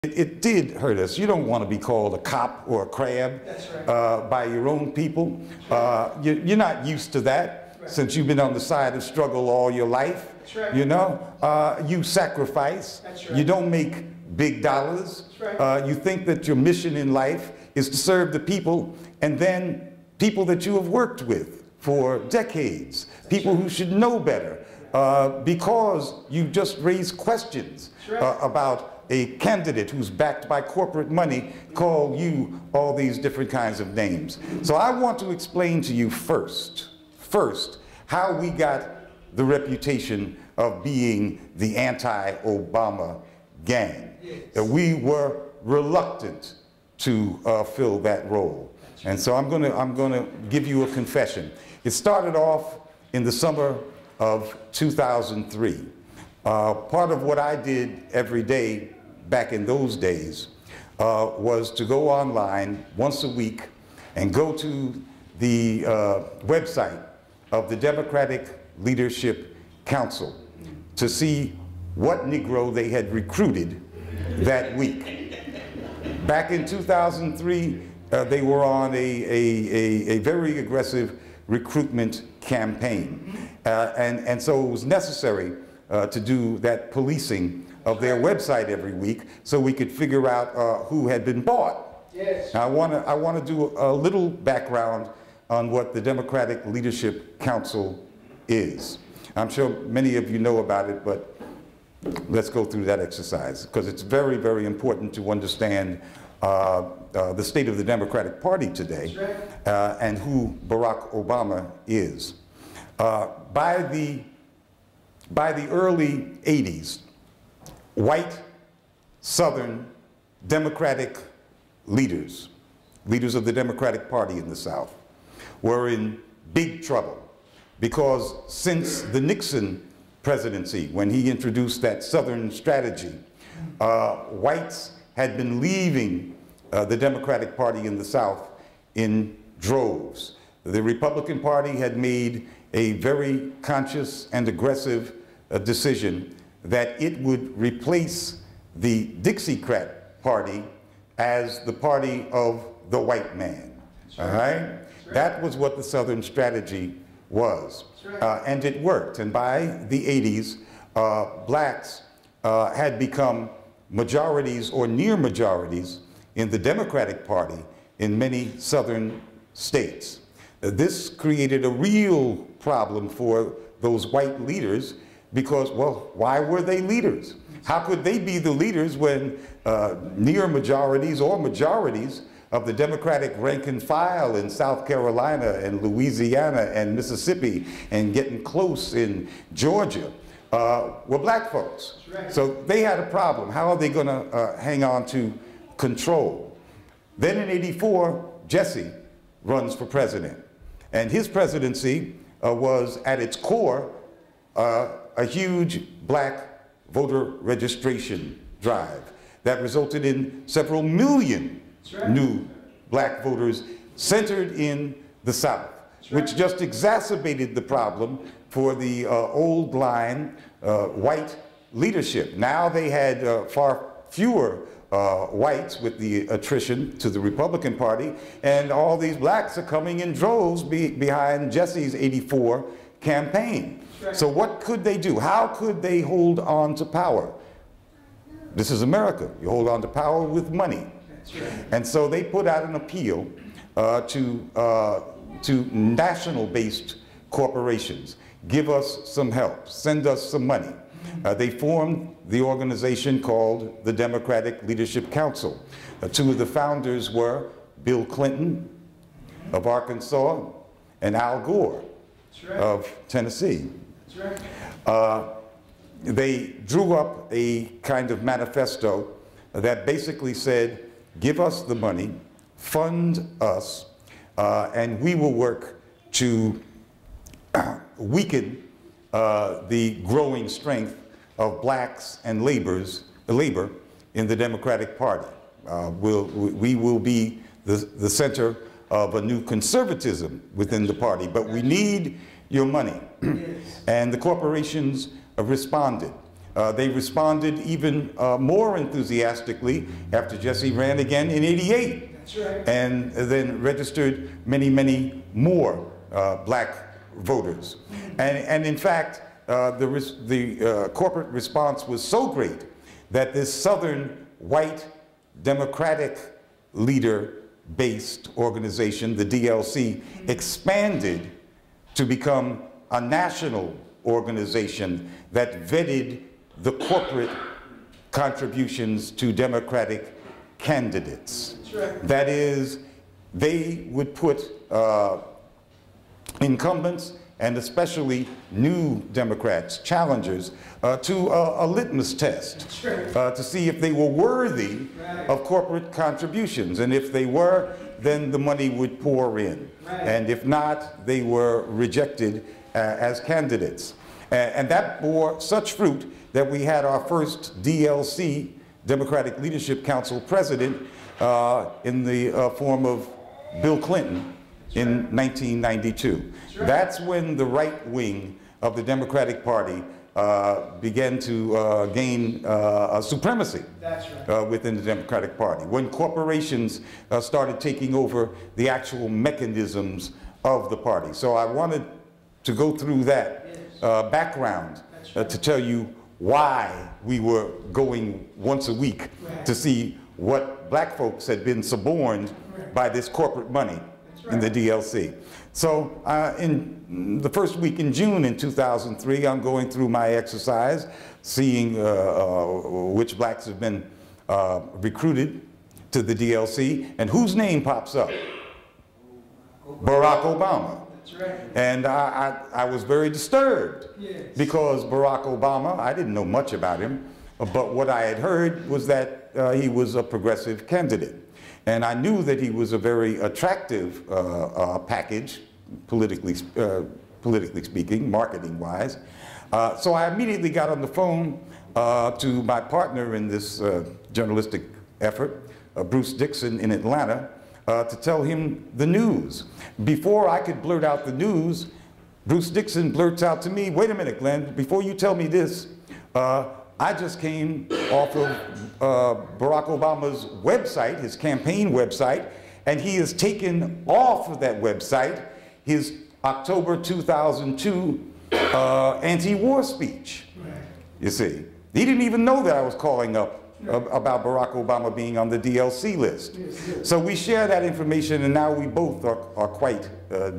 It did hurt us. You don't want to be called a cop or a crab by your own people. You're not used to that since you've been on the side of struggle all your life. You know, you sacrifice. You don't make big dollars. You think that your mission in life is to serve the people, and then people that you have worked with for decades, people who should know better, because you just raise questions about a candidate who's backed by corporate money, call you all these different kinds of names. So I want to explain to you first, how we got the reputation of being the anti-Obama gang. We were reluctant to fill that role. And so I'm gonna give you a confession. It started off in the summer of 2003. Part of what I did every day back in those days was to go online once a week and go to the website of the Democratic Leadership Council to see what Negro they had recruited that week. Back in 2003, they were on a very aggressive recruitment campaign. And so it was necessary to do that policing of their website every week so we could figure out who had been bought. Yes. Now I want to do a little background on what the Democratic Leadership Council is. I'm sure many of you know about it, but let's go through that exercise because it's very, very important to understand the state of the Democratic Party today and who Barack Obama is. By the early 80s, white Southern Democratic leaders of the Democratic Party in the South, were in big trouble because since the Nixon presidency, when he introduced that Southern strategy, whites had been leaving the Democratic Party in the South in droves. The Republican Party had made a very conscious and aggressive decision that it would replace the Dixiecrat Party as the party of the white man. All right? That was what the Southern strategy was. And it worked. And by the 80s, blacks had become majorities or near majorities in the Democratic Party in many Southern states. This created a real problem for those white leaders because, well, why were they leaders? How could they be the leaders when near majorities or majorities of the Democratic rank and file in South Carolina and Louisiana and Mississippi and getting close in Georgia were black folks? So they had a problem. How are they going to hang on to control? Then in '84, Jesse runs for president. And his presidency was at its core a huge black voter registration drive that resulted in several million new black voters centered in the South, which just exacerbated the problem for the old line white leadership. Now they had far fewer whites with the attrition to the Republican Party, and all these blacks are coming in droves behind Jesse's '84 campaign. So what could they do? How could they hold on to power? This is America. You hold on to power with money. And so they put out an appeal to national-based corporations. Give us some help. Send us some money. They formed the organization called the Democratic Leadership Council. Two of the founders were Bill Clinton of Arkansas and Al Gore of Tennessee. They drew up a kind of manifesto that basically said, give us the money, fund us, and we will work to weaken the growing strength of blacks and labor in the Democratic Party. We will be the center of a new conservatism within the party, but we need your money. And the corporations responded. They responded even more enthusiastically after Jesse ran again in '88. That's right. And then registered many, many more black voters. And in fact, the corporate response was so great that this Southern white Democratic leader-based organization, the DLC, expanded to become a national organization that vetted the corporate contributions to Democratic candidates. Right. That is, they would put incumbents and especially new Democrats, challengers, to a litmus test to see if they were worthy of corporate contributions. And if they were, then the money would pour in. And if not, they were rejected as candidates. And that bore such fruit that we had our first DLC, Democratic Leadership Council president, in the form of Bill Clinton in 1992. That's when the right wing of the Democratic Party began to gain a supremacy within the Democratic Party, when corporations started taking over the actual mechanisms of the party. So I wanted to go through that background to tell you why we were going once a week to see what black folks had been suborned by this corporate money in the DLC. So in the first week in June in 2003, I'm going through my exercise, seeing which blacks have been recruited to the DLC, and whose name pops up? Barack Obama. And I was very disturbed because Barack Obama, I didn't know much about him, but what I had heard was that he was a progressive candidate. And I knew that he was a very attractive package, politically speaking, marketing-wise. So I immediately got on the phone to my partner in this journalistic effort, Bruce Dixon in Atlanta, to tell him the news. Before I could blurt out the news, Bruce Dixon blurts out to me, "Wait a minute, Glenn, before you tell me this, I just came off of Barack Obama's website, his campaign website, and he has taken off of that website his October 2002 anti-war speech." You see, he didn't even know that I was calling up about Barack Obama being on the DLC list. So we share that information, and now we both are quite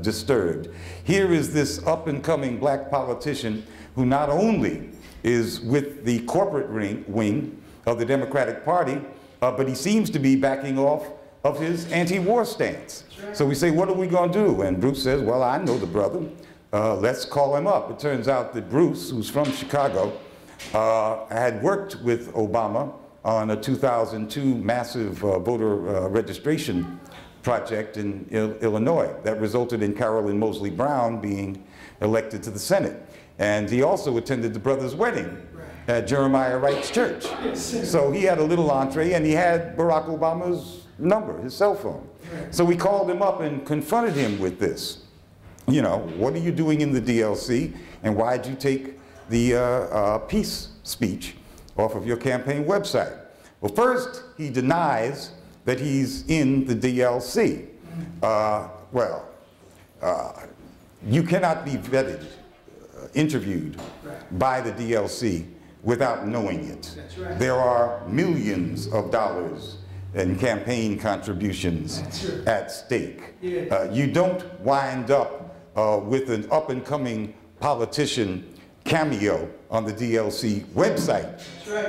disturbed. Here is this up-and-coming black politician who not only is with the corporate wing of the Democratic Party, but he seems to be backing off of his anti-war stance. So we say, what are we going to do? And Bruce says, well, I know the brother. Let's call him up. It turns out that Bruce, who's from Chicago, had worked with Obama on a 2002 massive voter registration project in Illinois that resulted in Carolyn Moseley Brown being elected to the Senate. And he also attended the brother's wedding at Jeremiah Wright's church. So he had a little entree, and he had Barack Obama's number, his cell phone. So we called him up and confronted him with this. You know, what are you doing in the DLC, and why'd you take the peace speech off of your campaign website? Well, first, he denies that he's in the DLC. You cannot be vetted, interviewed by the DLC without knowing it. There are millions of dollars in campaign contributions at stake. You don't wind up with an up-and-coming politician cameo on the DLC website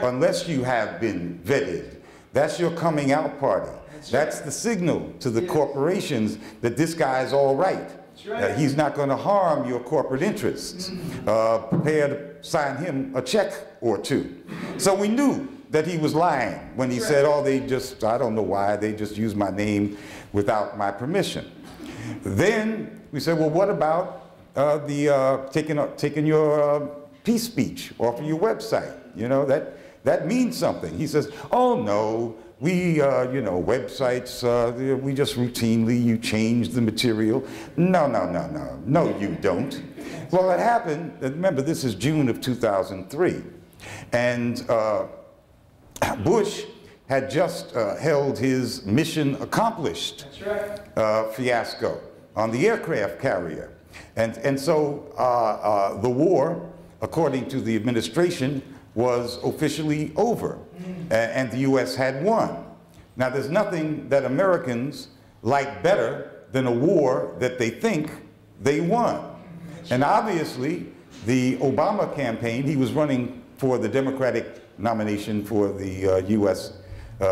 unless you have been vetted. That's your coming out party. That's the signal to the corporations that this guy's all right. He's not going to harm your corporate interests. Prepare to sign him a check or two. So we knew that he was lying when he said, oh, they just, I don't know why, they just used my name without my permission. Then we said, well, what about taking your peace speech off of your website? You know, that means something. He says, oh, no. We, you know, websites, we just routinely, you change the material. No, you don't. Well, it happened, remember, this is June of 2003. And Bush had just held his mission accomplished fiasco on the aircraft carrier. And so the war, according to the administration, was officially over, and the U.S. had won. Now, there's nothing that Americans like better than a war that they think they won. And obviously, the Obama campaign, he was running for the Democratic nomination for the U.S.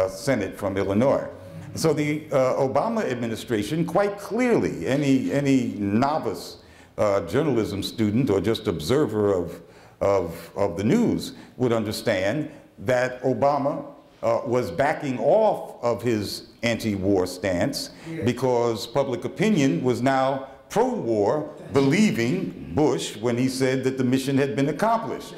Senate from Illinois. So the Obama administration, quite clearly, any novice journalism student or just observer of the news would understand that Obama was backing off of his anti-war stance because public opinion was now pro-war, believing Bush when he said that the mission had been accomplished.